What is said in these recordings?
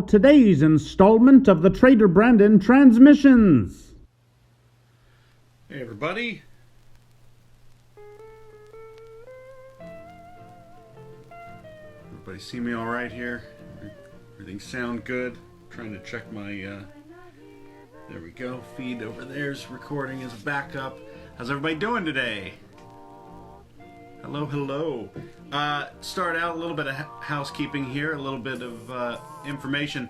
today's installment of the Trader Brandon Transmissions. Hey everybody. Everybody see me all right here? Everything sound good? Trying to check my, there we go, feed over there's recording as a backup. How's everybody doing today? Hello, hello. Start out a little bit of housekeeping here, a little bit of information.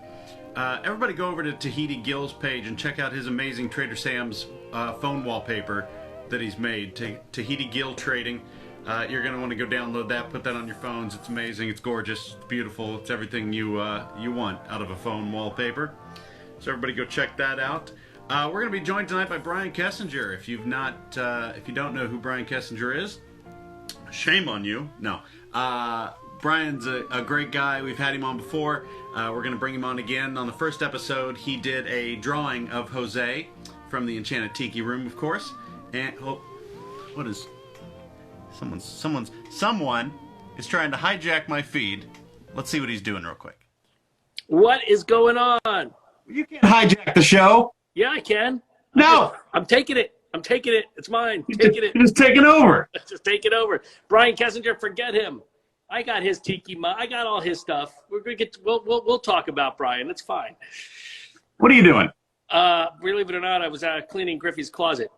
Everybody go over to Tahiti Gill's page and check out his amazing Trader Sam's phone wallpaper that he's made. Tahiti Gill Trading. You're going to want to go download that, put that on your phones. It's amazing, it's gorgeous, it's beautiful. It's everything you want out of a phone wallpaper. So everybody go check that out. We're going to be joined tonight by Brian Kesinger. If you don't know who Brian Kesinger is, shame on you. No. Brian's a great guy. We've had him on before. We're going to bring him on again. On the first episode, he did a drawing of Jose from the Enchanted Tiki Room, of course. And what is someone is trying to hijack my feed. Let's see what he's doing real quick. What is going on? You can't hijack the show. Yeah, I can. No. I'm taking it. It's mine. You're just taking over. Just take it over. Brian Kessinger, forget him. I got his tiki. I got all his stuff. We're gonna get. We'll talk about Brian. It's fine. What are you doing? Believe it or not, I was cleaning Griffey's closet.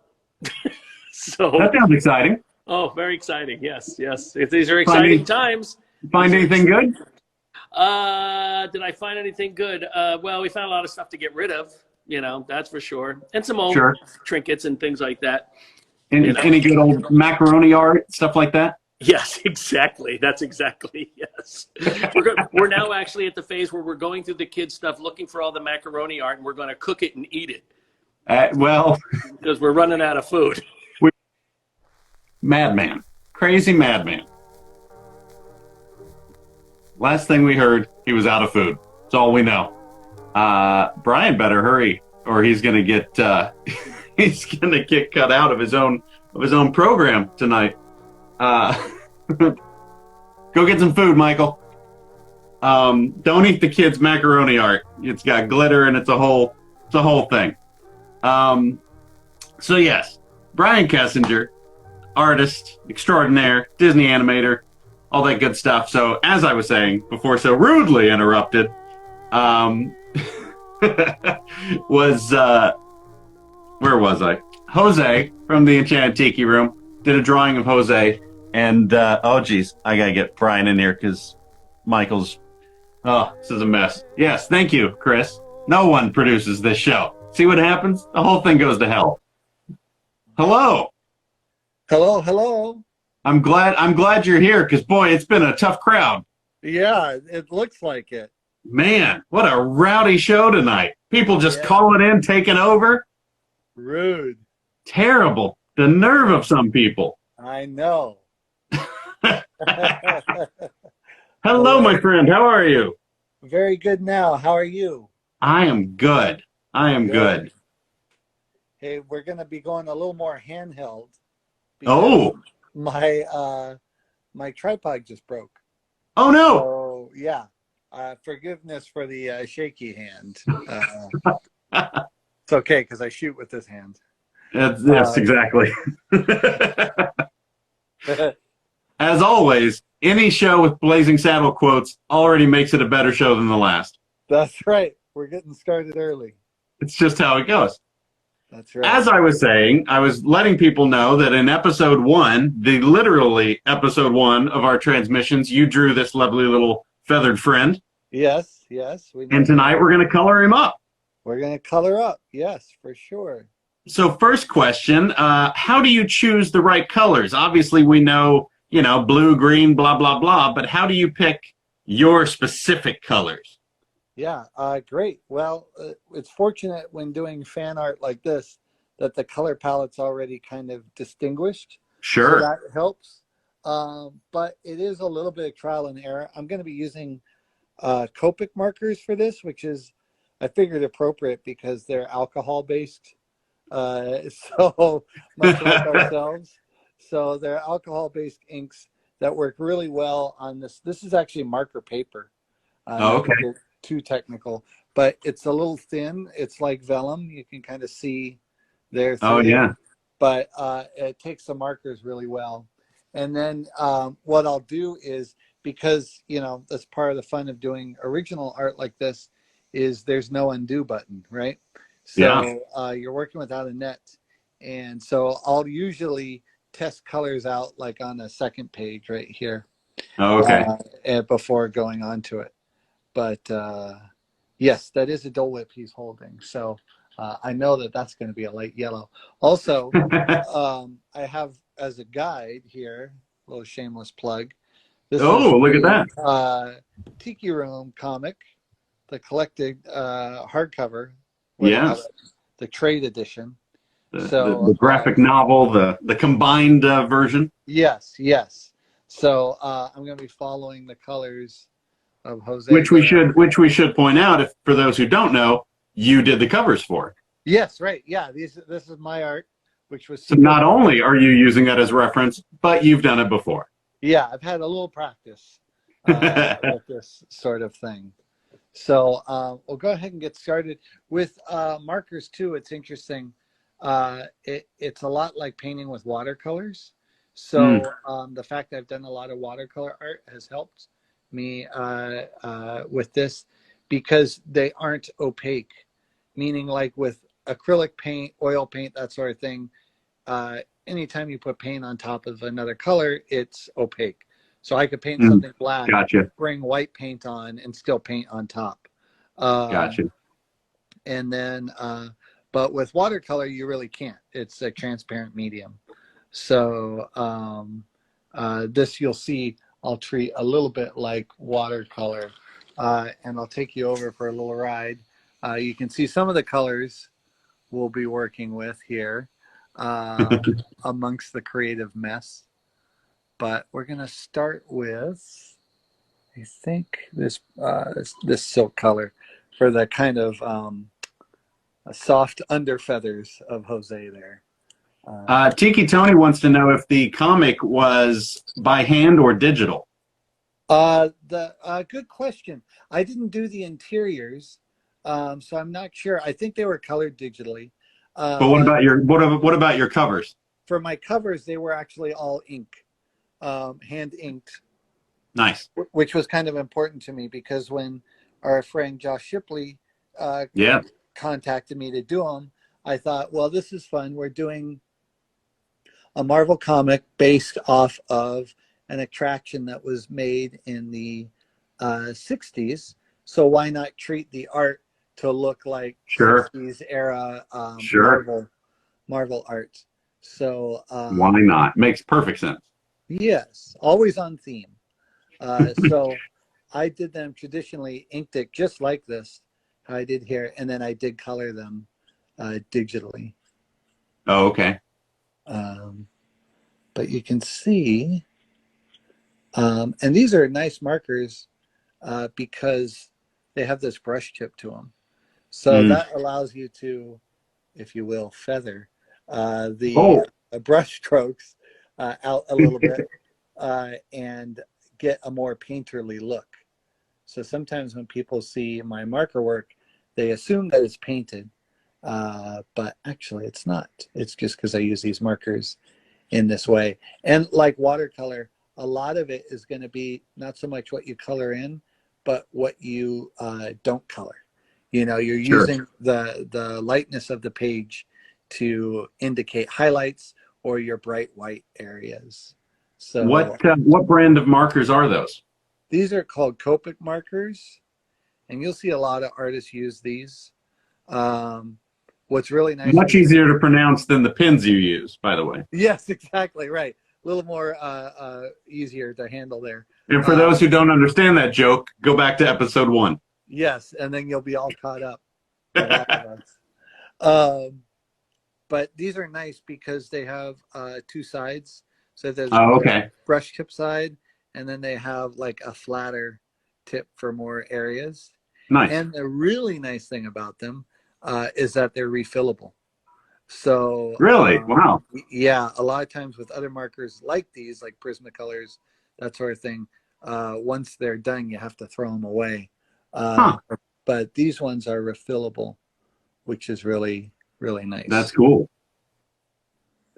So That sounds exciting. Oh, very exciting. Yes. If these are exciting times. Find anything good? Did I find anything good? Well, we found a lot of stuff to get rid of. That's for sure. And some old trinkets and things like that. Any good old macaroni art, stuff like that? Yes, exactly. That's exactly, yes. We're now actually at the phase where we're going through the kids' stuff, looking for all the macaroni art, and we're going to cook it and eat it. Because we're running out of food. Madman. Crazy madman. Last thing we heard, he was out of food. That's all we know. Brian better hurry, or he's gonna get cut out of his own program tonight. Go get some food, Michael. Don't eat the kids' macaroni art. It's got glitter and it's a whole thing. So yes, Brian Kessinger, artist extraordinaire, Disney animator, all that good stuff. So as I was saying before, so rudely interrupted, where was I? Jose from the Enchanted Tiki Room did a drawing of Jose, and oh geez, I gotta get Brian in here because Michael's. Oh, this is a mess. Yes, thank you, Chris. No one produces this show. See what happens? The whole thing goes to hell. Hello. Hello. I'm glad you're here because boy, it's been a tough crowd. Yeah, it looks like it. Man, what a rowdy show tonight. People just calling in, taking over. Rude. Terrible. The nerve of some people. I know. Hello, my friend. How are you? Very good now. How are you? I am good. Good. Hey, we're going to be going a little more handheld. Oh. My tripod just broke. Oh, no. So, yeah. Forgiveness for the shaky hand. It's okay because I shoot with this hand. Yes, exactly. As always, any show with Blazing Saddle quotes already makes it a better show than the last. That's right. We're getting started early. It's just how it goes. That's right. As I was saying, I was letting people know that in episode 1, literally episode 1 of our transmissions, you drew this lovely little feathered friend. Yes. And tonight we're going to color him up. We're going to color up. Yes, for sure. So first question, how do you choose the right colors? Obviously we know, blue, green, blah, blah, blah, but how do you pick your specific colors? Yeah, great. Well, it's fortunate when doing fan art like this that the color palette's already kind of distinguished. Sure. So that helps. But it is a little bit of trial and error. I'm going to be using Copic Markers for this, which is, I figured, appropriate because they're alcohol-based. So much like ourselves. So they're alcohol-based inks that work really well on this. This is actually marker paper. Okay. too technical, but it's a little thin. It's like vellum. You can kind of see there Oh, through. yeah. But it takes the markers really well. And then what I'll do is, because, you know, that's part of the fun of doing original art like this, is there's no undo button, right? So you're working without a net. And so I'll usually test colors out like on a second page right here. Oh, okay. Before going on to it. But yes, that is a Dole Whip he's holding. So I know that that's going to be a light yellow. Also, I have as a guide here, a little shameless plug. This is look at the, that. Tiki Room comic, the collected hardcover. Yes. The trade edition. The graphic novel, the combined version. Yes, yes. So I'm going to be following the colors of Jose. Which we should point out, if for those who don't know, you did the covers for. Yes, right. Yeah, this is my art, which was so not only are you using that as reference, but you've done it before. Yeah, I've had a little practice with this sort of thing. So we'll go ahead and get started with markers too. It's interesting. It's a lot like painting with watercolors. So the fact that I've done a lot of watercolor art has helped me with this, because they aren't opaque. Meaning, like with acrylic paint, oil paint, that sort of thing, anytime you put paint on top of another color, it's opaque. So I could paint something black, bring white paint on, and still paint on top. Gotcha. And then, but with watercolor, you really can't. It's a transparent medium. So this you'll see I'll treat a little bit like watercolor. And I'll take you over for a little ride. You can see some of the colors we'll be working with here amongst the creative mess. But we're going to start with, I think, this silk color for the kind of soft under feathers of Jose there. Tiki Tony wants to know if the comic was by hand or digital. Good question. I didn't do the interiors, so I'm not sure. I think they were colored digitally. But what about your covers? For my covers, they were actually all ink, hand inked. Nice. Which was kind of important to me, because when our friend Josh Shipley contacted me to do them, I thought, well, this is fun. We're doing a Marvel comic based off of an attraction that was made in the 60s. So why not treat the art to look like 60s era Marvel art? So why not? Makes perfect sense. Yes, always on theme. So I did them traditionally inked it just like this, how I did here, and then I did color them digitally. Oh, okay. But you can see, and these are nice markers because they have this brush tip to them. So that allows you to, if you will, feather the brush strokes out a little bit and get a more painterly look. So sometimes when people see my marker work, they assume that it's painted, but actually it's not. It's just because I use these markers in this way. And like watercolor, a lot of it is going to be not so much what you color in, but what you don't color. You know, you're using the lightness of the page to indicate highlights or your bright white areas. So what brand of markers are those? These are called Copic Markers, and you'll see a lot of artists use these. What's really nice, much easier to pronounce than the pins you use, by the way. Yes, exactly right. A little more easier to handle there. And for those who don't understand that joke, go back to episode 1. Yes, and then you'll be all caught up with all of us. But these are nice because they have 2 sides. So there's a brush tip side, and then they have like a flatter tip for more areas. Nice. And the really nice thing about them is that they're refillable. So really, wow. Yeah, a lot of times with other markers like these, like Prismacolors, that sort of thing, once they're done, you have to throw them away. But these ones are refillable, which is really, really nice. That's cool.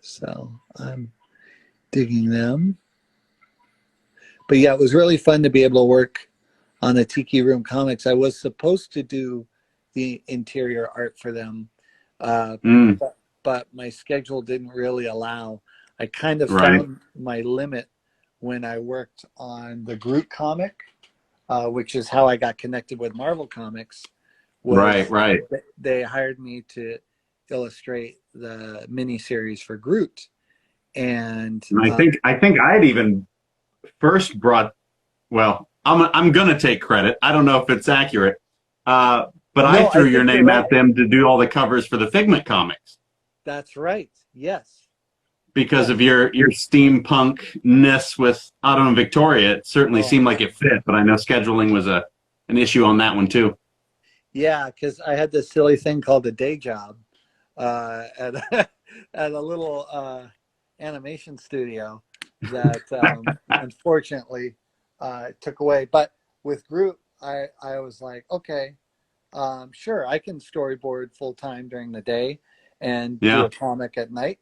So I'm digging them. But yeah, it was really fun to be able to work on the Tiki Room comics. I was supposed to do the interior art for them, but my schedule didn't really allow. I kind of found my limit when I worked on the Groot comic, which is how I got connected with Marvel Comics. Right. They hired me to illustrate the miniseries for Groot, and I think I'd even first brought. Well, I'm gonna take credit. I don't know if it's accurate, but I threw your name at them to do all the covers for the Figment comics. That's right. Yes. Because of your steampunk-ness with Otto and Victoria, it certainly seemed like it fit. But I know scheduling was an issue on that one too. Yeah, because I had this silly thing called a day job at a little animation studio that unfortunately took away. But with Groot, I was like, okay, sure, I can storyboard full time during the day and do a comic at night.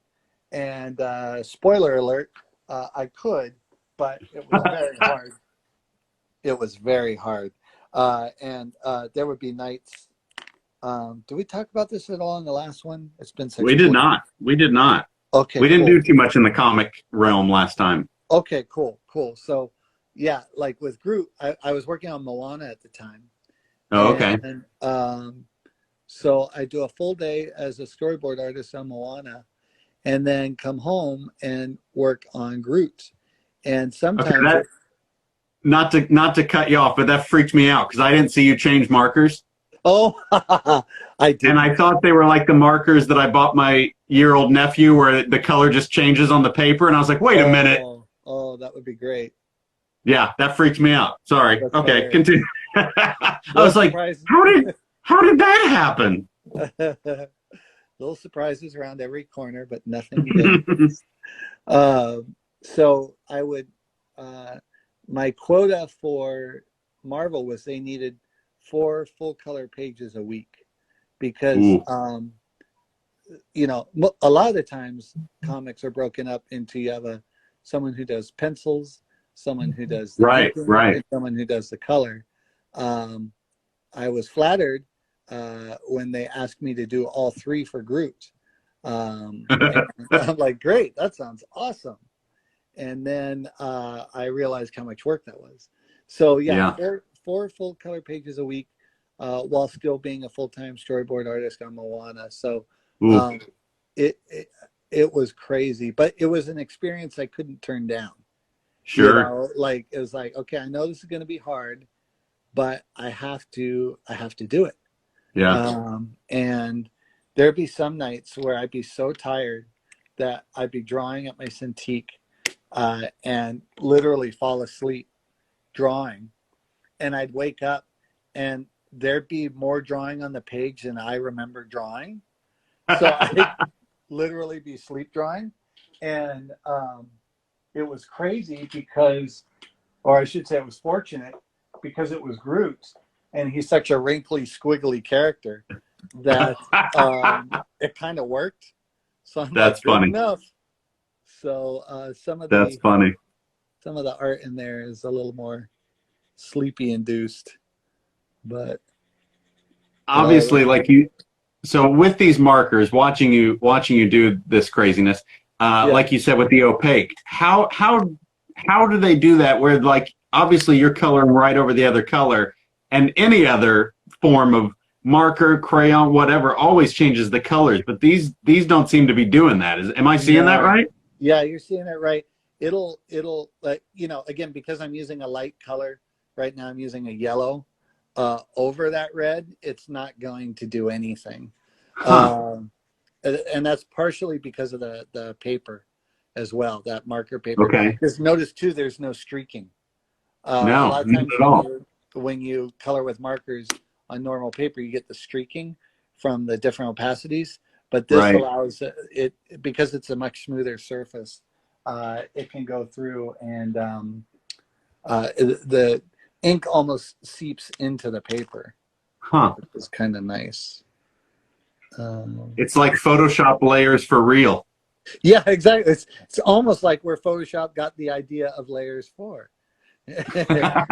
And spoiler alert, I could, but it was very hard. It was very hard. And there would be nights. Did we talk about this at all in the last one? It's been such. We did not. Okay. We didn't do too much in the comic realm last time. Okay, cool. So, yeah, like with Groot, I was working on Moana at the time. Oh, okay. And so I do a full day as a storyboard artist on Moana, and then come home and work on Groot. And sometimes not to cut you off, but that freaked me out because I didn't see you change markers. Oh, I did. And I thought they were like the markers that I bought my year-old nephew where the color just changes on the paper. And I was like, wait a minute. Oh, that would be great. Yeah, that freaked me out. Sorry. That's okay, hilarious. continue. I was like, how did that happen? Little surprises around every corner, but nothing big. So I would, my quota for Marvel was they needed 4 full color pages a week because, you know, a lot of the times comics are broken up into you have someone who does pencils, someone who does the painting, and someone who does the color. I was flattered when they asked me to do all 3 for Groot. And I'm like, great, that sounds awesome. And then I realized how much work that was. So yeah. 4 full color pages a week while still being a full-time storyboard artist on Moana. So it was crazy, but it was an experience I couldn't turn down. Sure. You know, like it was like, okay, I know this is going to be hard, but I have to do it. Yeah. And there'd be some nights where I'd be so tired that I'd be drawing at my Cintiq and literally fall asleep drawing. And I'd wake up and there'd be more drawing on the page than I remember drawing. So I'd literally be sleep drawing. And it was crazy because, or I should say it was fortunate because it was Groot. And he's such a wrinkly, squiggly character that it kind of worked. So I'm That's like, funny. good enough. So some of the art in there is a little more sleepy induced, but obviously, so with these markers, watching you do this craziness, like you said with the opaque, how do they do that? Where like obviously you're coloring right over the other color, and any other form of marker, crayon, whatever, always changes the colors. But these don't seem to be doing that. Am I seeing that right? Yeah, you're seeing it right. It'll you know, again, because I'm using a light color right now, I'm using a yellow over that red. It's not going to do anything, and that's partially because of the paper as well. That marker paper. Okay. Because notice too, there's no streaking. No, a lot of times not at all. when you color with markers on normal paper, you get the streaking from the different opacities. But this allows it, because it's a much smoother surface, it can go through and ink almost seeps into the paper. Huh. It's kind of nice. It's like Photoshop layers for real. Yeah, exactly. It's almost like where Photoshop got the idea of layers for. But yeah,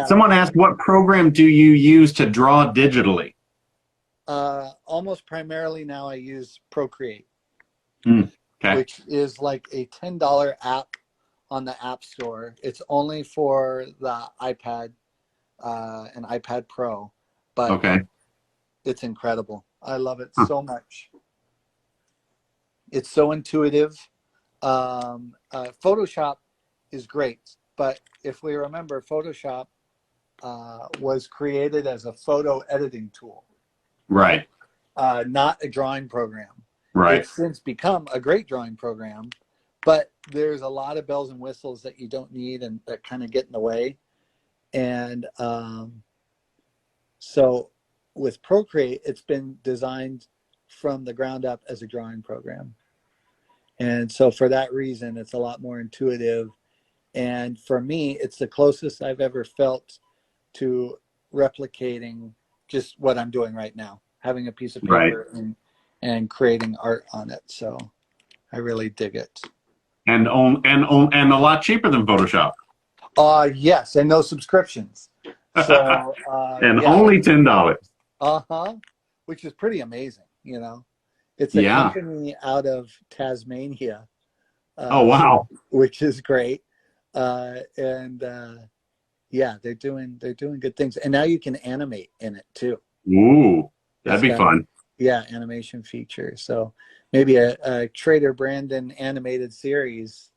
Someone asked, what program do you use to draw digitally? almost primarily now I use Procreate, Okay. which is like a $10 app on the App Store. It's only for the iPad and iPad Pro, but Okay. it's incredible. I love it Huh. so much. It's so intuitive. Photoshop is great, but if we remember, Photoshop was created as a photo editing tool, Right. not a drawing program. Right. It's since become a great drawing program, but there's a lot of bells and whistles that you don't need and that kind of get in the way. And so with Procreate, it's been designed from the ground up as a drawing program. And so for that reason, it's a lot more intuitive. And for me, it's the closest I've ever felt to replicating just what I'm doing right now, having a piece of paper and creating art on it. So I really dig it. And a lot cheaper than Photoshop. Yes, and no subscriptions. So And yeah. only $10. Which is pretty amazing, you know. It's a Yeah. company out of Tasmania. Oh wow. Which is great. And yeah, they're doing good things. And now you can animate in it too. Ooh, that'd be fun. Yeah, animation feature. So maybe a Trader Brandon animated series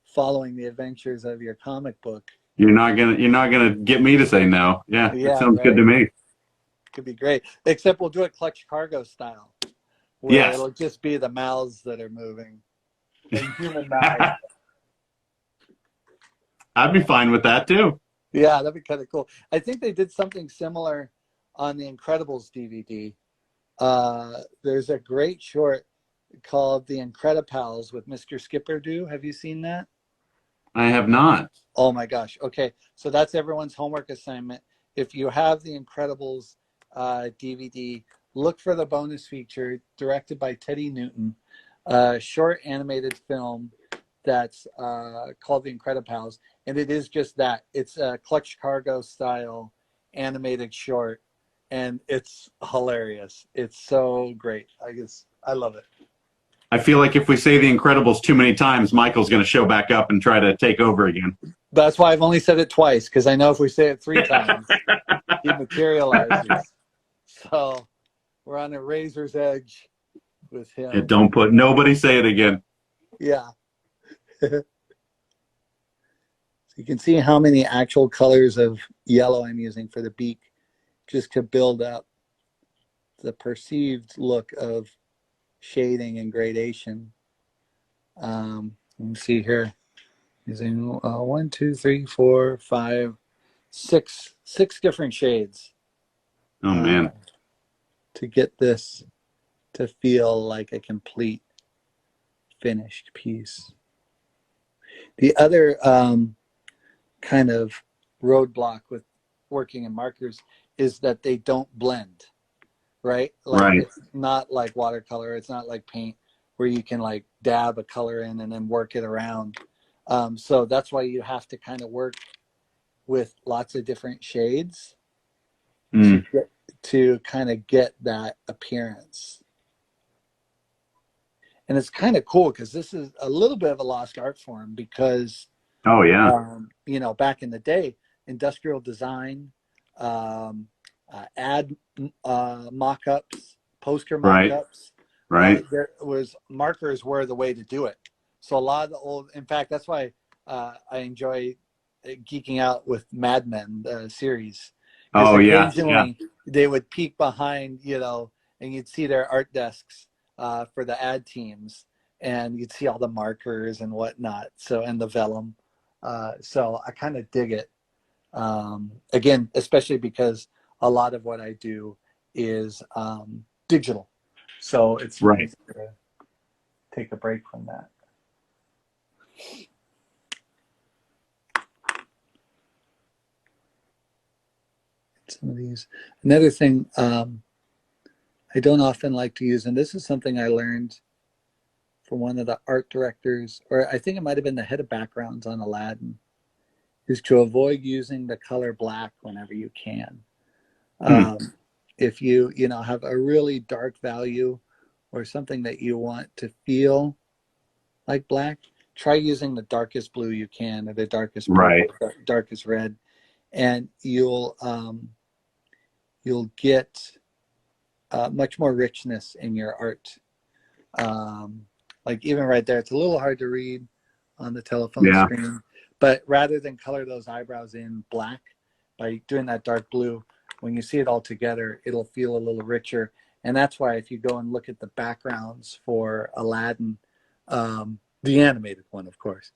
following the adventures of your comic book. You're not gonna get me to say no. Yeah, that sounds good to me. Could be great. Except we'll do it Clutch Cargo style, where it'll just be the mouths that are moving, and human mouths. I'd be fine with that too. Yeah, that'd be kind of cool. I think they did something similar on the Incredibles DVD. There's a great short called The Incredipals with Mr. Skipperdo. Have you seen that? I have not. Oh my gosh. Okay, so that's everyone's homework assignment. If you have the Incredibles DVD, look for the bonus feature directed by Teddy Newton, a short animated film that's called The Incredipals, and it is just that. It's a Clutch Cargo style animated short, and it's hilarious. It's so great. I love it. I feel like if we say The Incredibles too many times, Michael's going to show back up and try to take over again. That's why I've only said it twice, because I know if we say it 3 times, he materializes. So we're on a razor's edge with him. And don't put nobody say it again. Yeah. So you can see how many actual colors of yellow I'm using for the beak, just to build up the perceived look of shading and gradation. Let me see here. Using 1, 2, 3, 4, 5, 6 different shades. Oh man. To get this to feel like a complete finished piece. The other kind of roadblock with working in markers is that they don't blend, right? Like it's not like watercolor, it's not like paint where you can like dab a color in and then work it around. So that's why you have to kind of work with lots of different shades to kind of get that appearance. And it's kind of cool because this is a little bit of a lost art form because, you know, back in the day, industrial design, ad mock-ups, poster mock-ups, there was markers were the way to do it. So a lot of the old, in fact, that's why I enjoy geeking out with Mad Men, the series. Oh yeah. They would peek behind, you know, and you'd see their art desks for the ad teams, and you'd see all the markers and whatnot. So, and the vellum. So I kind of dig it. Again, especially because a lot of what I do is digital. So it's nice to take a break from that. some of these. Another thing I don't often like to use, and this is something I learned from one of the art directors, or I think it might have been the head of backgrounds on Aladdin, is to avoid using the color black whenever you can. If you have a really dark value or something that you want to feel like black, try using the darkest blue you can, or the darkest purple, darkest red, and you'll get much more richness in your art. Like even right there, it's a little hard to read on the telephone screen, but rather than color those eyebrows in black, by doing that dark blue, when you see it all together, it'll feel a little richer. And that's why if you go and look at the backgrounds for Aladdin, the animated one, of course,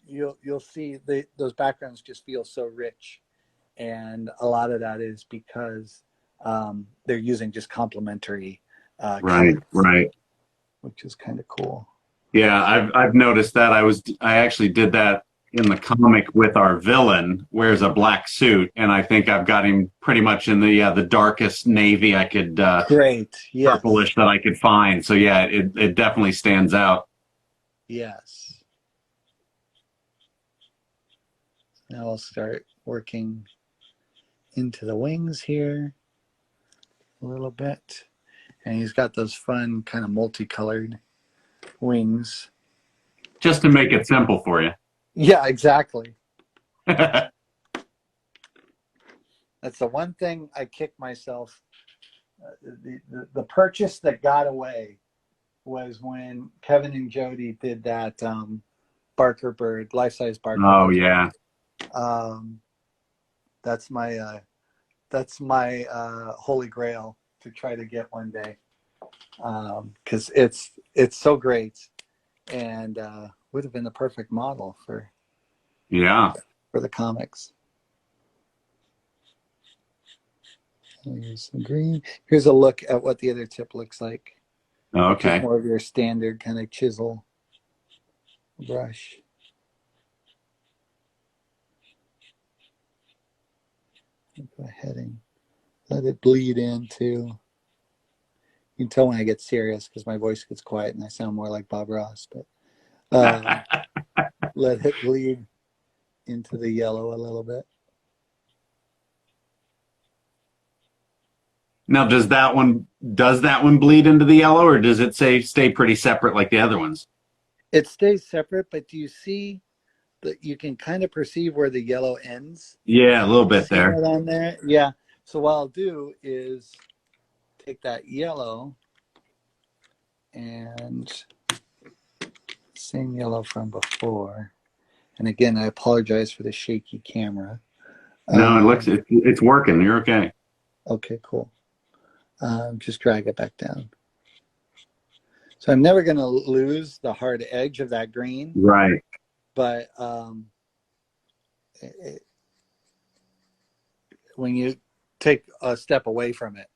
you'll see those backgrounds just feel so rich. And a lot of that is because they're using just complementary colors, which is kind of cool. Yeah, I've noticed that. I actually did that in the comic with our villain, wears a black suit, and I think I've got him pretty much in the darkest navy I could, purplish that I could find. So yeah, it definitely stands out. Yes. Now I'll start working into the wings here a little bit, and he's got those fun kind of multicolored wings. Just to make it simple for you. Yeah, exactly. That's the one thing I kicked myself. The purchase that got away was when Kevin and Jody did that Barker bird, life-size Barker bird. Oh yeah. That's my holy grail to try to get one day, because it's so great, and would have been the perfect model for the comics. Here's some green. Here's a look at what the other tip looks like. Okay. Just more of your standard kind of chisel brush. Go ahead and let it bleed in too. You can tell when I get serious because my voice gets quiet and I sound more like Bob Ross, but let it bleed into the yellow a little bit. Now, does that one bleed into the yellow, or does it stay pretty separate like the other ones? It stays separate, but do you see that you can kind of perceive where the yellow ends? Yeah, a little bit there. On there? Yeah. So what I'll do is take that yellow and same yellow from before. And again, I apologize for the shaky camera. No, it's working. You're okay. Okay, cool. Just drag it back down. So I'm never going to lose the hard edge of that green. Right. But when you take a step away from it,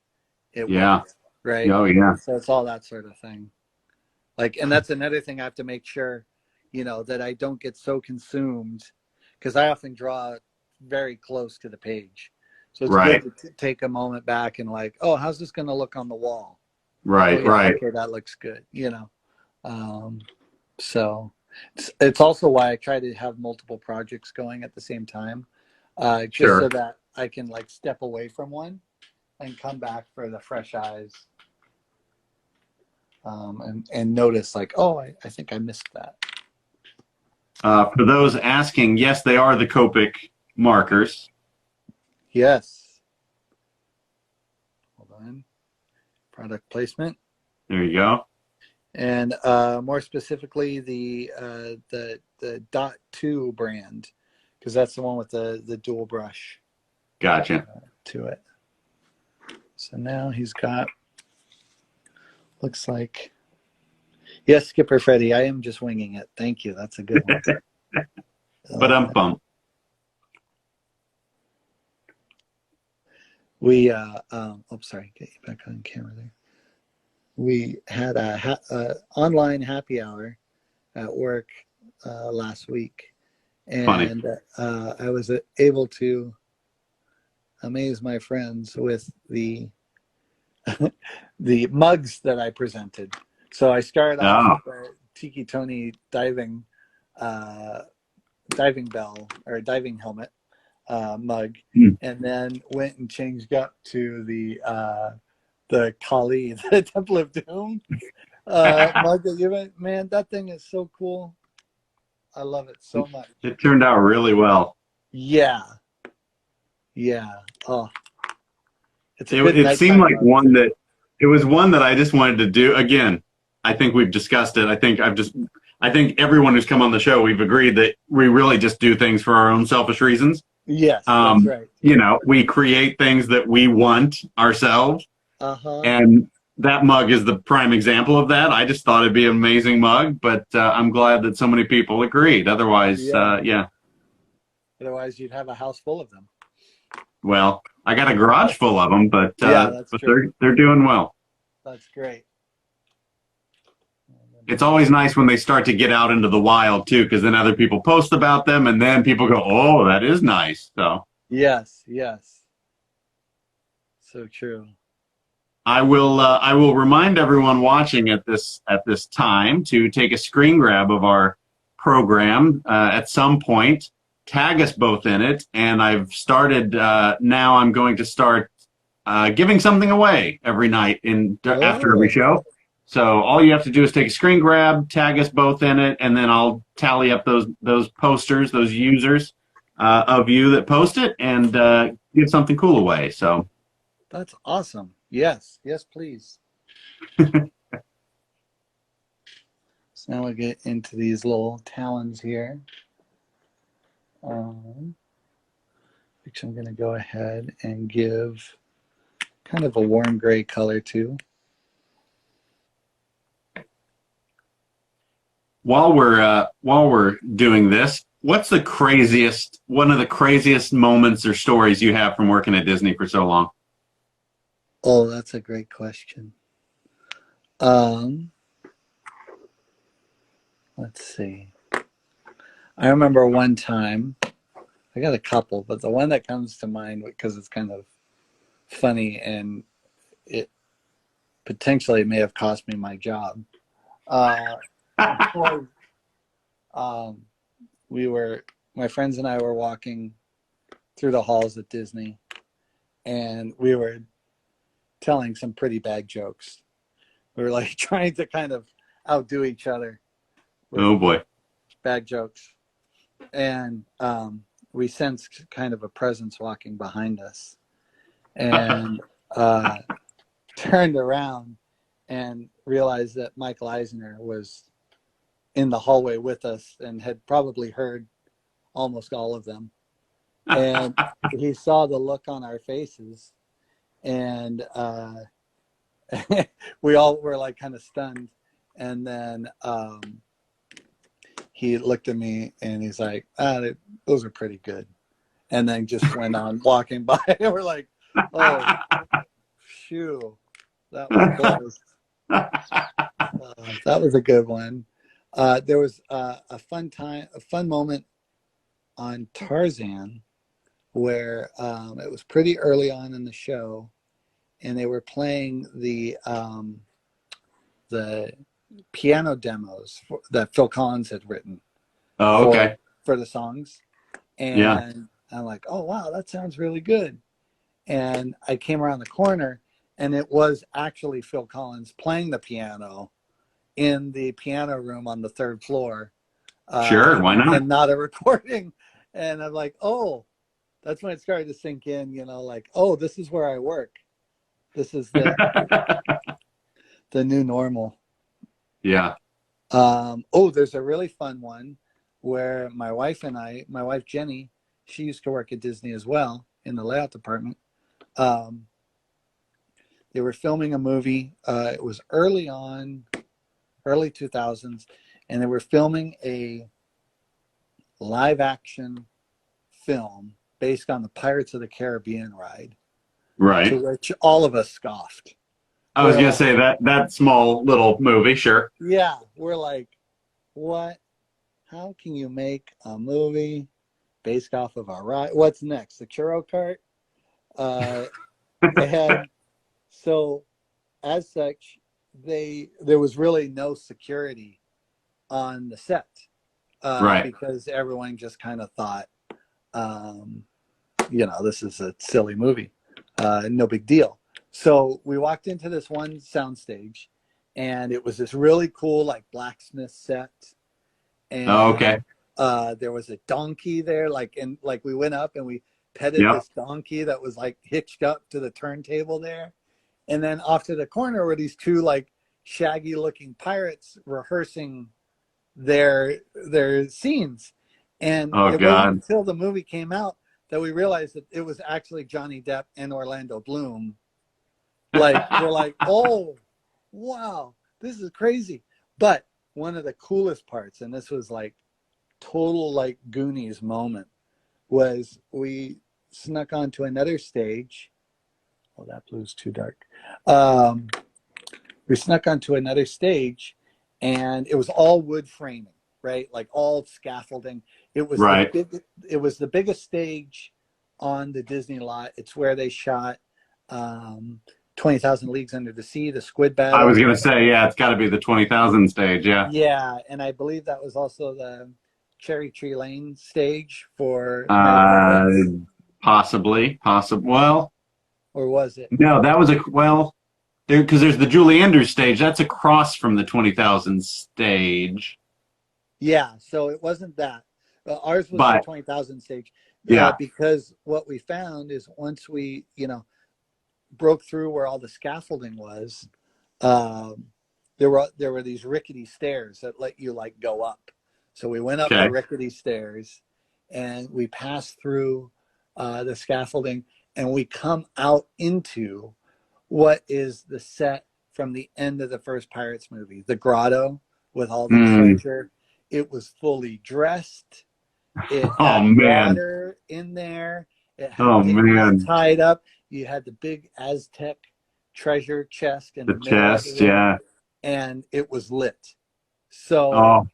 it works, right? Oh, yeah. So it's all that sort of thing. And that's another thing I have to make sure, that I don't get so consumed, because I often draw very close to the page. So it's good to take a moment back and oh, how's this going to look on the wall? Right, right. Okay, that looks good, So it's also why I try to have multiple projects going at the same time, just so that I can step away from one and come back for the fresh eyes, and notice oh, I think I missed that. For those asking, yes, they are the Copic markers. Yes. Hold on. Product placement. There you go. And more specifically, the .2 brand, because that's the one with the dual brush. Gotcha. To it. So now he's got, looks like, yes, Skipper Freddy, I am just winging it. Thank you. That's a good one. But I'm bummed. We, sorry, get you back on camera there. We had a online happy hour at work last week, and I was able to amaze my friends with the the mugs that I presented. So I started off with the Tiki Tony diving bell or diving helmet mug, and then went and changed up to the Kali, the Temple of Doom mug that you went. Man, that thing is so cool. I love it so much. It turned out really well. Yeah. Oh, it seemed like one that it was one that I just wanted to do. Again, I think we've discussed it. I think everyone who's come on the show, we've agreed that we really just do things for our own selfish reasons. Yes, that's right. You know, we create things that we want ourselves. Uh-huh. And that mug is the prime example of that. I just thought it'd be an amazing mug, but I'm glad that so many people agreed. Otherwise, yeah. Otherwise, you'd have a house full of them. Well, I got a garage full of them, but they're doing well. That's great. It's always nice when they start to get out into the wild too, because then other people post about them, and then people go, "Oh, that is nice." So yes, so true. I will remind everyone watching at this time to take a screen grab of our program at some point. Tag us both in it, and I've started. Now I'm going to start giving something away every night after every show. So all you have to do is take a screen grab, tag us both in it, and then I'll tally up those posters, those users of you that post it, and give something cool away. So that's awesome. Yes, please. So now we get into these little talons here. Which I'm going to go ahead and give kind of a warm gray color to. While we're doing this, what's one of the craziest moments or stories you have from working at Disney for so long? Oh, that's a great question. Let's see. I remember one time, I got a couple, but the one that comes to mind because it's kind of funny and it potentially may have cost me my job. My friends and I were walking through the halls at Disney, and we were telling some pretty bad jokes. We were like trying to kind of outdo each other. Oh boy. Bad jokes. And we sensed kind of a presence walking behind us, and turned around and realized that Michael Eisner was in the hallway with us and had probably heard almost all of them. And he saw the look on our faces, and we all were like kind of stunned. And then he looked at me and he's like, those are pretty good. And then just went on walking by. And we're like, oh, phew, that was close. That was a good one. There was a fun moment on Tarzan where it was pretty early on in the show, and they were playing the piano demos that Phil Collins had written. Oh, okay. For the songs. And I'm like, oh, wow, that sounds really good. And I came around the corner, and it was actually Phil Collins playing the piano in the piano room on the third floor. Sure, why not? And not a recording. And I'm like, oh, that's when it started to sink in, like, oh, this is where I work. This is the new normal. Yeah. There's a really fun one where my wife Jenny, she used to work at Disney as well in the layout department. They were filming a movie. It was early 2000s, and they were filming a live action film based on the Pirates of the Caribbean ride. Right. To which all of us scoffed. I was going to say that small little movie, sure. Yeah. We're like, what? How can you make a movie based off of a ride? What's next? The churro cart? And so, as such, there was really no security on the set Right. because everyone just kind of thought, this is a silly movie, no big deal. So we walked into this one soundstage, and it was this really cool like blacksmith set, and Okay. there was a donkey there, like we went up and we petted Yep. this donkey that was like hitched up to the turntable there, and then off to the corner were these two like shaggy looking pirates rehearsing their scenes. And Oh, it God. wasn't until the movie came out that we realized that it was actually Johnny Depp and Orlando Bloom. Like, we're like, oh, wow, this is crazy. But one of the coolest parts, and this was like total like Goonies moment, was we snuck onto another stage. Oh, that blue's too dark. We snuck onto another stage, and it was all wood framing, right? Like all scaffolding. It was Right. it was the biggest stage on the Disney lot. It's where they shot 20,000 Leagues Under the Sea, the squid battle. I was going to say, yeah, it's got to be the 20,000 stage. Yeah. Yeah, and I believe that was also the Cherry Tree Lane stage for Possibly. Well, or was it? no, that was because there's the Julie Andrews stage. That's across from the 20,000 stage. Yeah, so it wasn't that. Ours was the 20,000 stage. Yeah. Because what we found is once we, broke through where all the scaffolding was, there were these rickety stairs that let you like go up. So we went up the rickety stairs, and we passed through the scaffolding, and we come out into what is the set from the end of the first Pirates movie, the grotto with all the treasure. It was fully dressed. It had water in there. It had things tied up. You had the big Aztec treasure chest in the middle of the room, and it was lit. So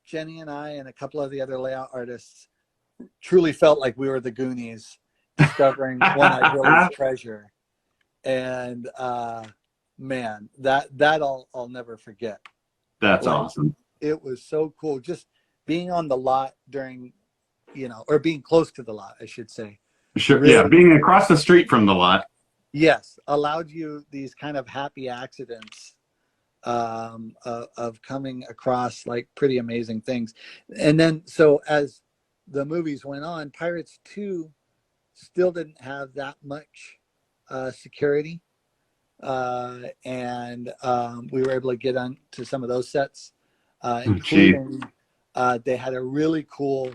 Jenny and I and a couple of the other layout artists truly felt like we were the Goonies discovering One-Eyed Willie's treasure. And man, that I'll never forget. That's awesome. It was so cool just being on the lot during, or being close to the lot, I should say. Sure. Really, yeah, being across the street from the lot. Yes, allowed you these kind of happy accidents of coming across like pretty amazing things. And then so as the movies went on, Pirates 2 still didn't have that much security. And we were able to get on to some of those sets, including they had a really cool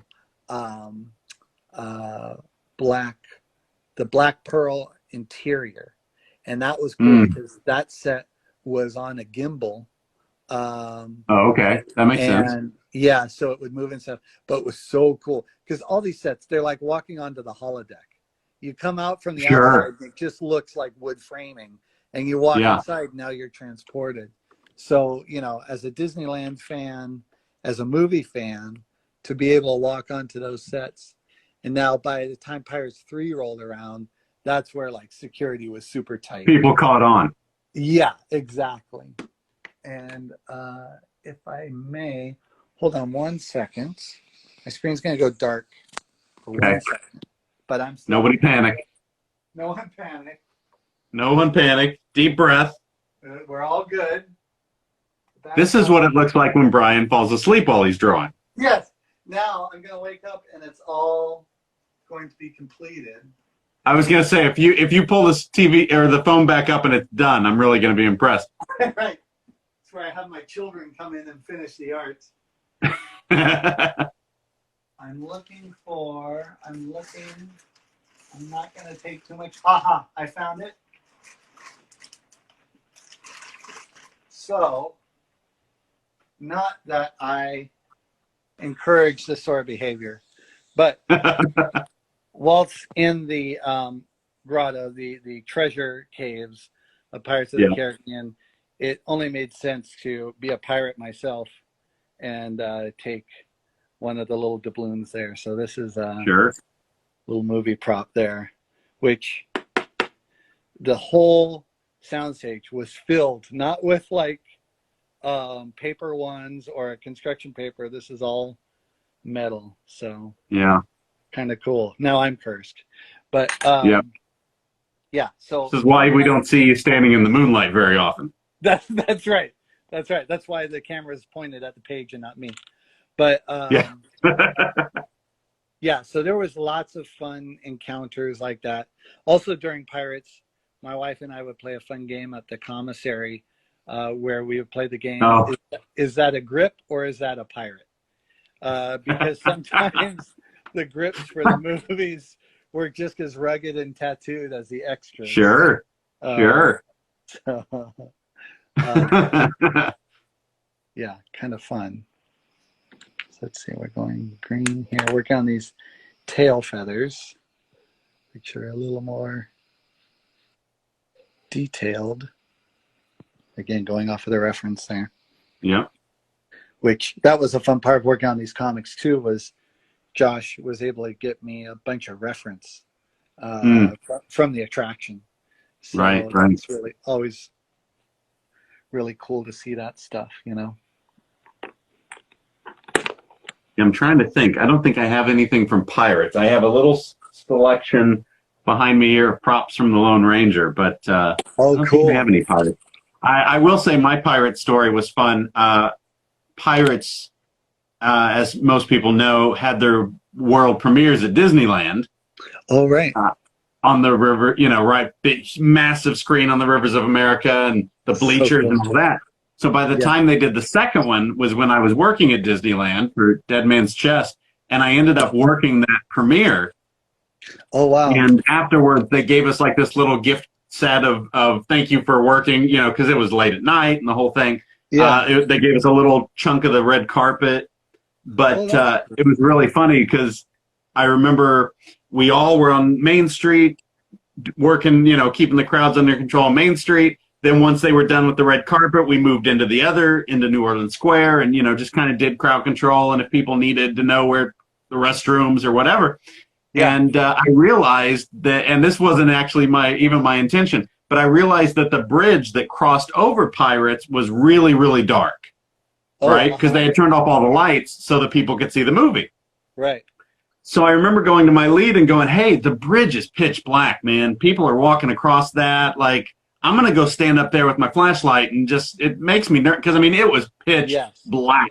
black pearl interior, and that was cool because that set was on a gimbal. Okay, that makes sense. Yeah, so it would move and stuff, but it was so cool because all these sets, they're like walking onto the holodeck. You come out from the outside, and it just looks like wood framing, and you walk inside, now you're transported. So, as a Disneyland fan, as a movie fan, to be able to walk onto those sets. And now by the time Pirates 3 rolled around, that's where like security was super tight. People caught on. Yeah, exactly. And if I may, hold on 1 second. My screen's going to go dark for 1 second. But I'm still Nobody panic. No one panic. No one panic. Deep breath. We're all good. This is what it looks like when Brian falls asleep while he's drawing. Yes. Now I'm going to wake up and it's all going to be completed. I was going to say, if you pull this TV or the phone back up and it's done, I'm really going to be impressed. Right. That's where I have my children come in and finish the art. I'm not going to take too much. Aha, I found it. So, not that I encourage this sort of behavior, but whilst in the grotto, the treasure caves of Pirates of the Caribbean, it only made sense to be a pirate myself and take one of the little doubloons there. So this is a little movie prop there. which the whole soundstage was filled, not with like paper ones or construction paper. This is all metal. So Yeah. kind of cool. Now I'm cursed. But Yeah. yeah, so This is why we don't see you standing in the moonlight very often. that's right. That's right. That's why the camera is pointed at the page and not me. But Yeah. yeah, so there was lots of fun encounters like that. Also during Pirates, my wife and I would play a fun game at the commissary where we would play the game. Oh. Is that a grip or is that a pirate? Because sometimes the grips for the movies were just as rugged and tattooed as the extras. Sure. Sure. Yeah, kind of fun. So let's see, we're going green here. Working on these tail feathers, which are a little more detailed. Again, going off of the reference there. Yeah. Which that was a fun part of working on these comics too, was Josh was able to get me a bunch of reference from the attraction. So Right. it's really always really cool to see that stuff, you know. I'm trying to think. I don't think I have anything from Pirates. I have a little selection behind me here of props from the Lone Ranger, but I don't think I have any Pirates. I will say my pirate story was fun. Pirates, as most people know, had their world premieres at Disneyland. Oh, right. On the river, you know, right, big, massive screen on the rivers of America and the bleachers and all that. So by the time they did the second one was when I was working at Disneyland for Dead Man's Chest, and I ended up working that premiere. Oh, wow. And afterwards, they gave us like this little gift set of thank you for working, you know, because it was late at night and the whole thing. Yeah. They gave us a little chunk of the red carpet. But it was really funny because I remember we all were on Main Street working, you know, keeping the crowds under control on Main Street. Then once they were done with the red carpet, we moved into New Orleans Square and, you know, just kind of did crowd control. And if people needed to know where the restrooms or whatever. Yeah. And I realized that, and this wasn't actually my intention, but I realized that the bridge that crossed over Pirates was really, really dark, right? Because they had turned off all the lights so that people could see the movie. Right. So I remember going to my lead and going, hey, the bridge is pitch black, man. People are walking across that. Like, I'm going to go stand up there with my flashlight and just, it makes me nervous. Because, I mean, it was pitch black.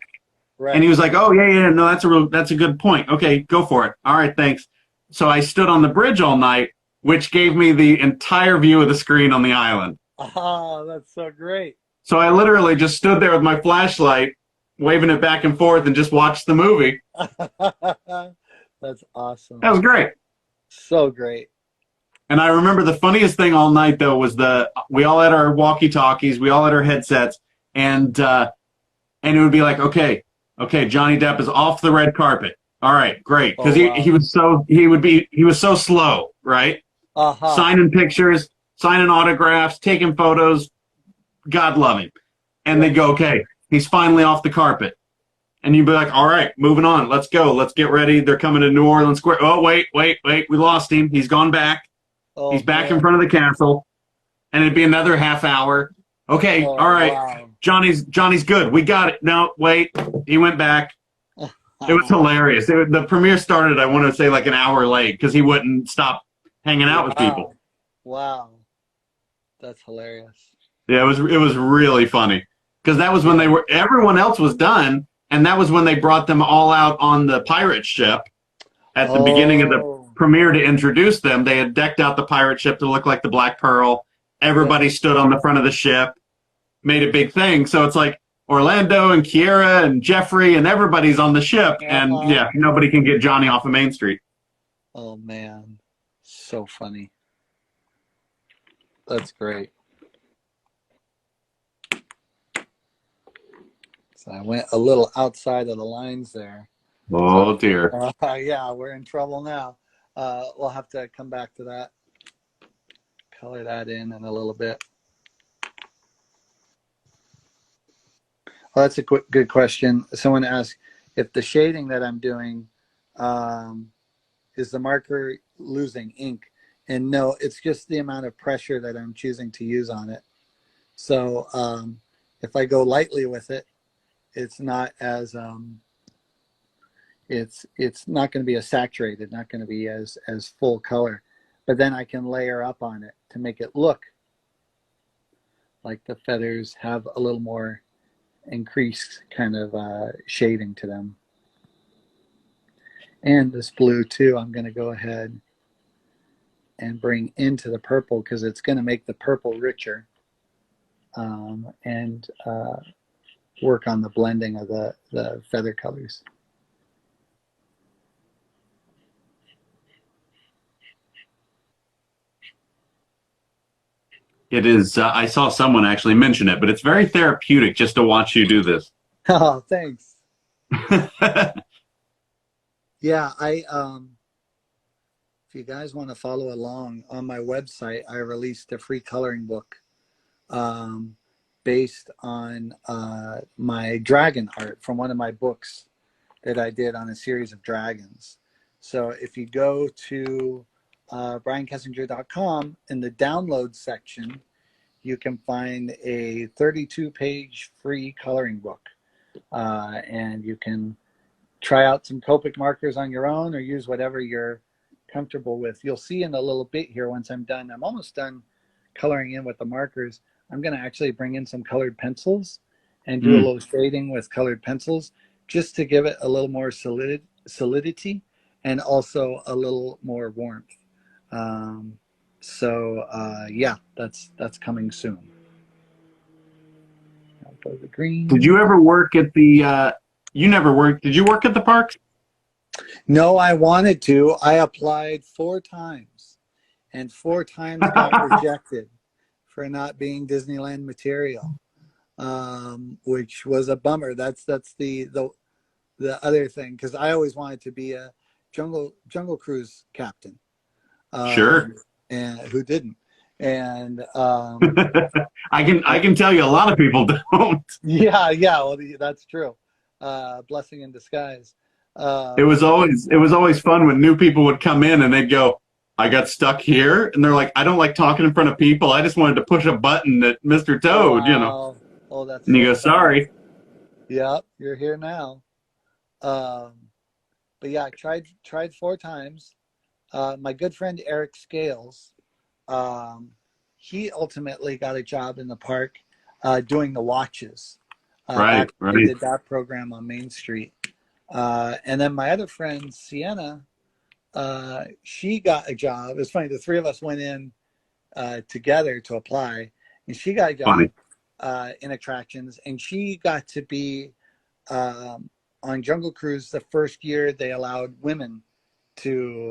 Right. And he was like, oh, yeah, no, that's a good point. Okay, go for it. All right, thanks. So I stood on the bridge all night, which gave me the entire view of the screen on the island. Oh, that's so great. So I literally just stood there with my flashlight, waving it back and forth, and just watched the movie. That's awesome. That was great. So great. And I remember the funniest thing all night, though, was we all had our walkie-talkies, we all had our headsets, and it would be like, okay, Johnny Depp is off the red carpet. All right, great, because he was so slow, right? Signing pictures, signing autographs, taking photos. God love him. And they'd go, okay, he's finally off the carpet. And you'd be like, all right, moving on. Let's go. Let's get ready. They're coming to New Orleans Square. Oh, wait. We lost him. He's gone back. Oh, he's back in front of the castle. And it'd be another half hour. Okay, all right. Wow. Johnny's good. We got it. No, wait. He went back. It was hilarious. The premiere started, I want to say, like an hour late because he wouldn't stop hanging out with people. Wow. That's hilarious. Yeah, it was really funny because that was when everyone else was done, and that was when they brought them all out on the pirate ship at the beginning of the premiere to introduce them. They had decked out the pirate ship to look like the Black Pearl. Everybody stood on the front of the ship, made a big thing. So it's like Orlando and Kiera and Jeffrey and everybody's on the ship, and nobody can get Johnny off of Main Street. Oh man, so funny. That's great. So I went a little outside of the lines there. Oh dear. Yeah, we're in trouble now. We'll have to come back to that. Color that in a little bit. Well, that's a good question. Someone asked if the shading that I'm doing, is the marker losing ink? And no, it's just the amount of pressure that I'm choosing to use on it. So if I go lightly with it, it's not as it's not going to be as saturated, not going to be as full color. But then I can layer up on it to make it look like the feathers have a little more increased kind of shading to them. And this blue too, I'm going to go ahead and bring into the purple because it's going to make the purple richer, and work on the blending of the feather colors. It is, I saw someone actually mention it, but it's very therapeutic just to watch you do this. Oh, thanks. Yeah, if you guys want to follow along on my website, I released a free coloring book based on my dragon art from one of my books that I did on a series of dragons. So if you go to briankessinger.com, in the download section, you can find a 32-page free coloring book. And you can try out some Copic markers on your own or use whatever you're comfortable with. You'll see in a little bit here once I'm done. I'm almost done coloring in with the markers. I'm going to actually bring in some colored pencils and do a little shading with colored pencils just to give it a little more solidity and also a little more warmth. Yeah, that's coming soon. I'll go to the green. Did you ever work at the, you never worked, did you work at the parks? No, I wanted to. I applied 4 times and 4 times got rejected for not being Disneyland material, which was a bummer. That's the other thing, because I always wanted to be a Jungle Cruise captain. Sure. And who didn't? And I can tell you a lot of people don't. yeah, well, that's true. Blessing in disguise. It was always fun when new people would come in and they'd go, I got stuck here, and they're like, I don't like talking in front of people. I just wanted to push a button at Mr. Toad, you know. Oh, that's. And you go, sorry. Yep, you're here now. But yeah, I tried 4 times. My good friend Eric Scales, he ultimately got a job in the park doing the watches. Right. He did that program on Main Street. And then my other friend Sienna, she got a job. It's funny, the 3 of us went in together to apply, and she got a job in attractions, and she got to be on Jungle Cruise the first year they allowed women to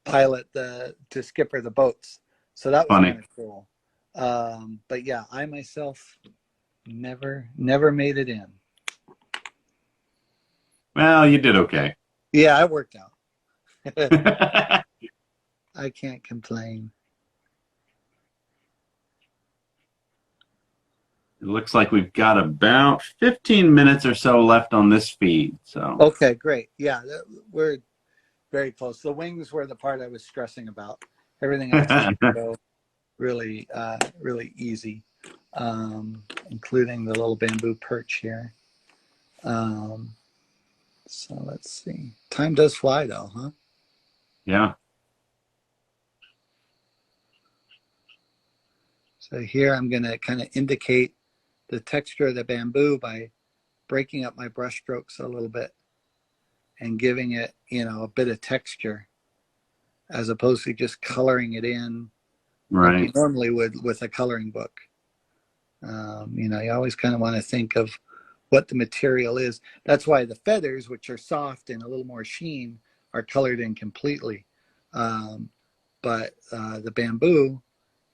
pilot to skipper the boats. So that was kind of cool. But yeah, I myself never made it in. Well, you did okay. Yeah, it worked out. I can't complain. It looks like we've got about 15 minutes or so left on this feed. So okay, great. Yeah, we're very close. The wings were the part I was stressing about. Everything else is go really easy, including the little bamboo perch here. So let's see. Time does fly, though, huh? Yeah. So here I'm going to kind of indicate the texture of the bamboo by breaking up my brush strokes a little bit and giving it, a bit of texture, as opposed to just coloring it in like you normally would with a coloring book. You always kind of want to think of what the material is. That's why the feathers, which are soft and a little more sheen, are colored in completely. But the bamboo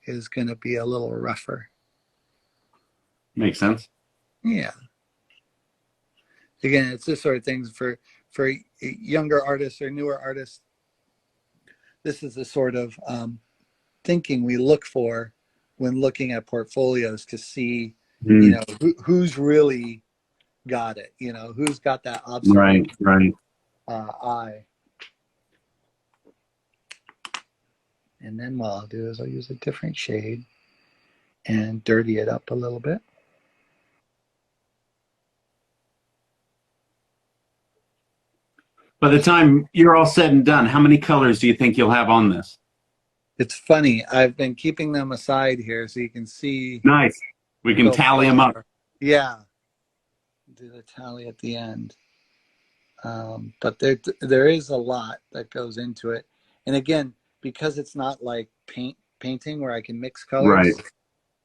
is going to be a little rougher. Makes sense. Yeah. Again, it's this sort of things for younger artists or newer artists. This is the sort of thinking we look for when looking at portfolios to see, who's really got it, who's got that observation eye. And then what I'll do is I'll use a different shade and dirty it up a little bit. By the time you're all said and done, how many colors do you think you'll have on this? It's funny. I've been keeping them aside here so you can see. Nice. We can so tally them up. far. Yeah. Do the tally at the end. But there is a lot that goes into it. And again, because it's not like painting where I can mix colors. Right.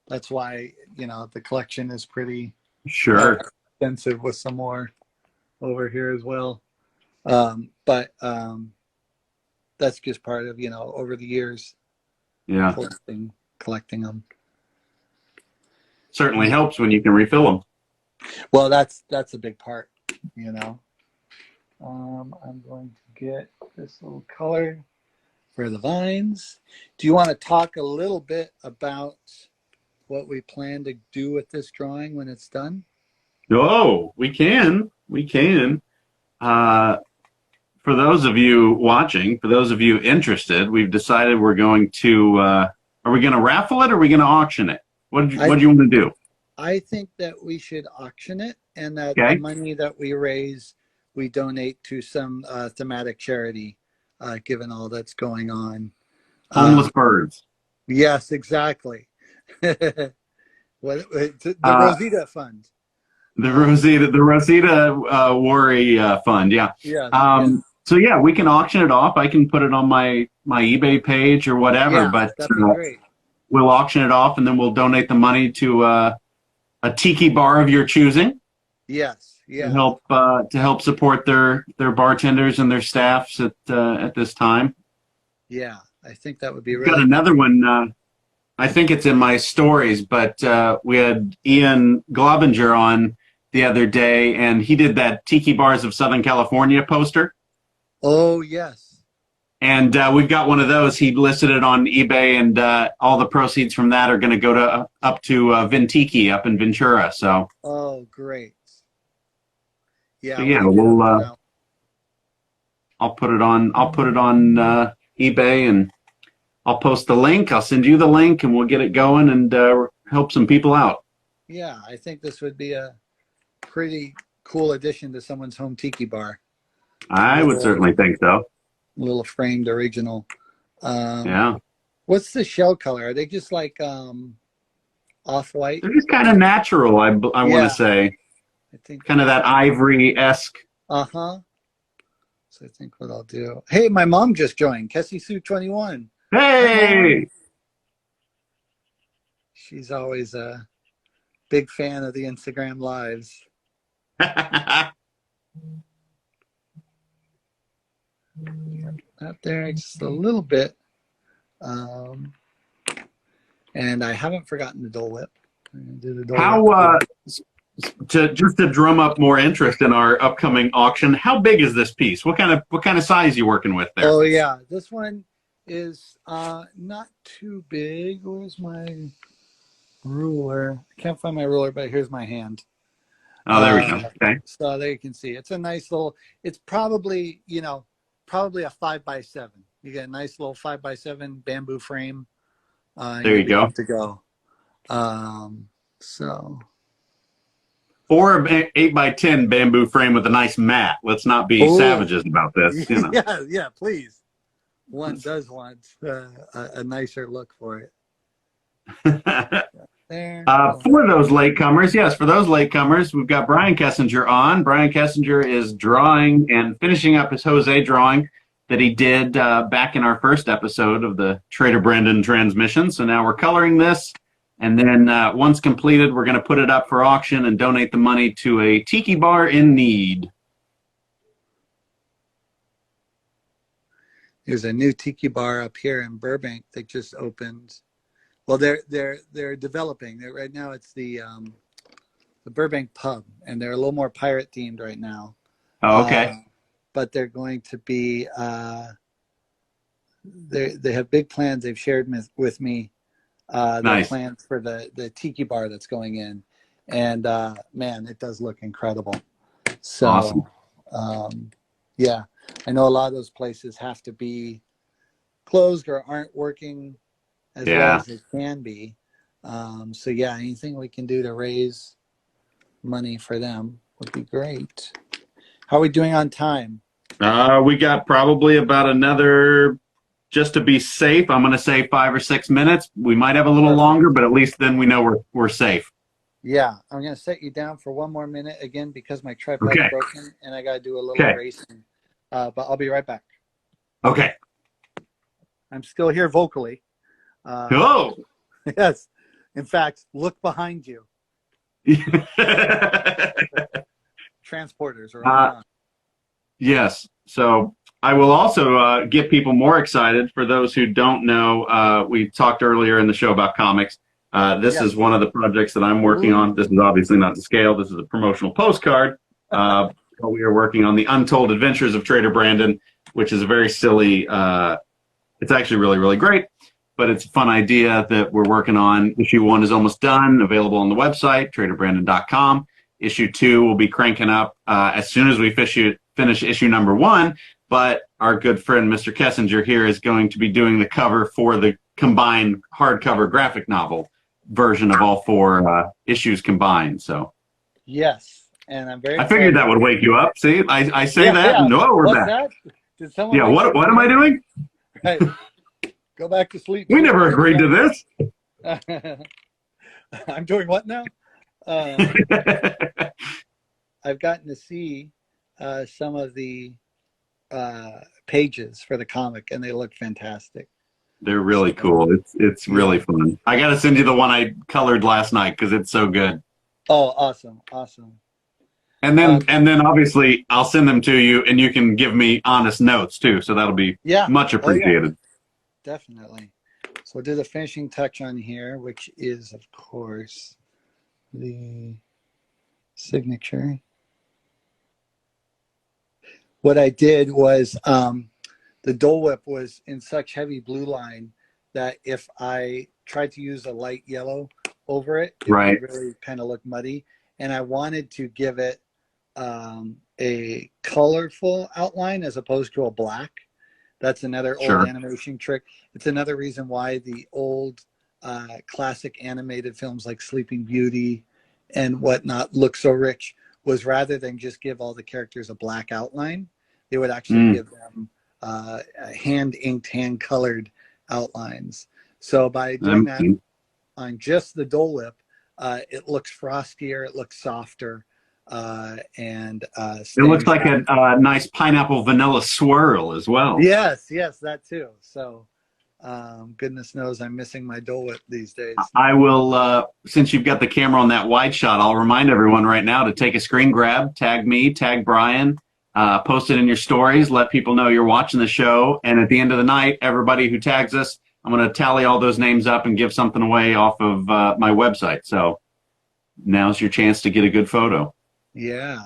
That's why, you know, the collection is pretty Sure. extensive with some more over here as well. But that's just part of, you know, over the years, Yeah. collecting them. Certainly helps when you can refill them. Well, that's a big part, you know. I'm going to get this little color for the vines. Do you want to talk a little bit about what we plan to do with this drawing when it's done? Oh, we can. We can. For those of you watching, for those of you interested, we've decided we're going to, are we going to raffle it or are we going to auction it? What do you want to do? I think that we should auction it, and that Okay. the money that we raise, we donate to some thematic charity, given all that's going on. Homeless birds. Yes, exactly. The Rosita Fund. The Rosita Worry Fund. Yeah. Yeah. So yeah, we can auction it off. I can put it on my eBay page or whatever, Yeah, but that'd be great. we'll auction it off and then we'll donate the money to a tiki bar of your choosing. Yes. Yeah. To help support their bartenders and their staffs at this time. Yeah, I think that would be Got another one. I think it's in my stories, but we had Ian Globinger on the other day, and he did that Tiki Bars of Southern California poster. Oh, yes. And we've got one of those. He listed it on eBay, and all the proceeds from that are going to go up to Vintiki up in Ventura. So. Oh, great. Yeah. So yeah, I'll put it on eBay, and I'll post the link. I'll send you the link, and we'll get it going and help some people out. Yeah, I think this would be a pretty cool addition to someone's home tiki bar. I would certainly think so. A little framed original. Yeah. What's the shell color? Are they just like off-white? They're just kind of natural, I want to say. I think kind of that ivory-esque. Uh-huh. So I think what I'll do. Hey, my mom just joined. Kessie Sue 21. Hey! She's always a big fan of the Instagram lives. Up there just a little bit. And I haven't forgotten the Dole Whip. I'm gonna do the Dole Whip. Just to drum up more interest in our upcoming auction, how big is this piece? What kind of size are you working with there? Oh yeah, this one is not too big. Where's my ruler? I can't find my ruler, but here's my hand. Oh, there we go. Okay. So there you can see. It's a nice little. It's probably a 5x7. You get a nice little 5x7 bamboo frame. There you go. To go. So. Or 8x10 bamboo frame with a nice mat. Let's not be savages about this. You know. Yeah, please. One does want a nicer look for it. There. For those latecomers, yes, for those latecomers, we've got Brian Kesinger on. Brian Kesinger is drawing and finishing up his Jose drawing that he did back in our first episode of the Trader Brandon transmission. So now we're coloring this. And then once completed, we're going to put it up for auction and donate the money to a tiki bar in need. There's a new tiki bar up here in Burbank that just opened. Well, they're developing. Right now, it's the Burbank Pub, and they're a little more pirate themed right now. Oh, okay. But they're going to be. They have big plans. They've shared with me. Their plans for the tiki bar that's going in, and man, it does look incredible. So, awesome. Yeah, I know a lot of those places have to be closed or aren't working as well Yeah. as they can be. So yeah, anything we can do to raise money for them would be great. How are we doing on time? We got probably about another, just to be safe, I'm going to say 5 or 6 minutes. We might have a little Perfect. longer, but at least then we know we're safe. Yeah, I'm going to set you down for one more minute again because my tripod's Okay. broken and I got to do a little Okay. erasing. But I'll be right back. Okay. I'm still here vocally. Oh. Yes. In fact, look behind you. Transporters are on. Yes. So I will also get people more excited. For those who don't know, we talked earlier in the show about comics. This Yes. is one of the projects that I'm working on. This is obviously not to scale. This is a promotional postcard. But we are working on the Untold Adventures of Trader Brandon, which is a very silly, it's actually really, really great. But it's a fun idea that we're working on. Issue 1 is almost done, available on the website, traderbrandon.com. Issue 2 will be cranking up as soon as we finish issue number 1. But our good friend, Mr. Kessinger here, is going to be doing the cover for the combined hardcover graphic novel version of all 4 issues combined. So Yes, and I'm very. I figured that would wake you up. See, I say Yeah, that. yeah. No, we're What's back. that? Did someone? Yeah. What am I doing? Hey, go back to sleep. We never agreed to this. I'm doing what now? I've gotten to see some of the pages for the comic, and they look fantastic. They're really cool. It's really fun. I got to send you the one I colored last night because it's so good. Oh, awesome. And then obviously I'll send them to you, and you can give me honest notes too. So that'll be much appreciated. Definitely. So we'll do the finishing touch on here, which is, of course, the signature. What I did was the Dole Whip was in such heavy blue line that if I tried to use a light yellow over it, it would really kind of look muddy. And I wanted to give it a colorful outline as opposed to a black. That's another old animation trick. It's another reason why the old classic animated films like Sleeping Beauty and whatnot look so rich, was rather than just give all the characters a black outline, they would actually give them hand-inked, hand-colored outlines. So by doing that on just the Dole Whip, it looks frostier, it looks softer, and it looks like a nice pineapple vanilla swirl as well. Yes, that too. So goodness knows I'm missing my Dole Whip these days. I will, since you've got the camera on that wide shot, I'll remind everyone right now to take a screen grab, tag me, tag Brian, post it in your stories, let people know you're watching the show. And at the end of the night, everybody who tags us, I'm going to tally all those names up and give something away off of my website. So now's your chance to get a good photo. Yeah.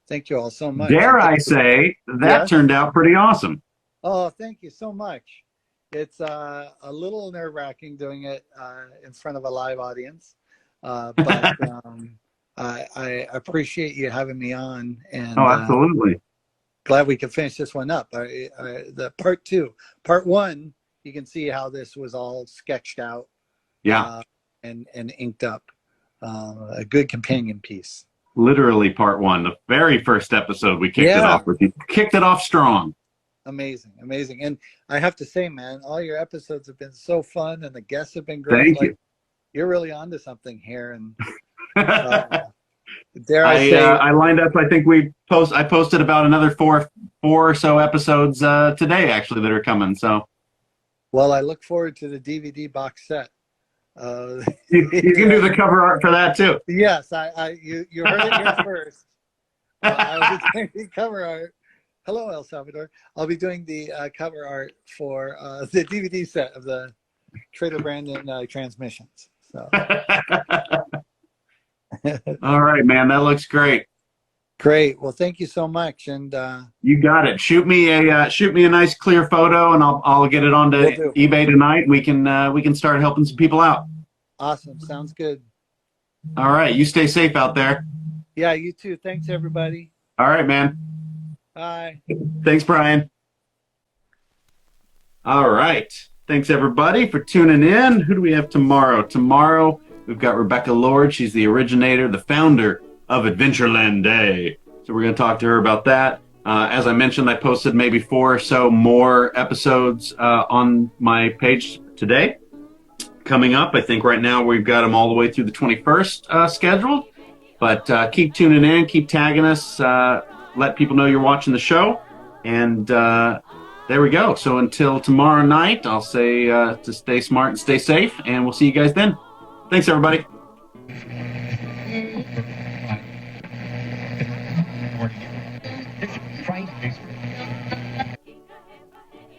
Thank you all so much. Dare I say, that turned out pretty awesome. Oh, thank you so much. It's a little nerve-wracking doing it in front of a live audience, but I appreciate you having me on. And absolutely. Glad we could finish this one up. The part 2. Part 1, you can see how this was all sketched out and inked up. A good companion piece. Literally part 1, the very first episode we kicked it off with. You kicked it off strong. Amazing. And I have to say, man, all your episodes have been so fun, and the guests have been great. Thank you. You're really onto something here. And I lined up. I think I posted about another four or so episodes today, actually, that are coming. So, well, I look forward to the DVD box set. You can do the cover art for that too. Yes, you heard it here first. I was doing the cover art. Hello, El Salvador. I'll be doing the cover art for the DVD set of the Trader Brandon transmissions. So. All right, man. That looks great. Great. Well, thank you so much. And you got it. Shoot me a nice clear photo, and I'll get it onto eBay tonight. We can start helping some people out. Awesome. Sounds good. All right. You stay safe out there. Yeah, you too. Thanks, everybody. All right, man. Bye. Thanks, Brian. All right. Thanks, everybody, for tuning in. Who do we have tomorrow? Tomorrow, we've got Rebecca Lord. She's the originator, the founder of Adventureland Day. So we're going to talk to her about that. As I mentioned, I posted maybe 4 or so more episodes on my page today. Coming up, I think right now we've got them all the way through the 21st scheduled. But keep tuning in, keep tagging us, let people know you're watching the show. And there we go. So until tomorrow night, I'll say to stay smart and stay safe, and we'll see you guys then. Thanks, everybody.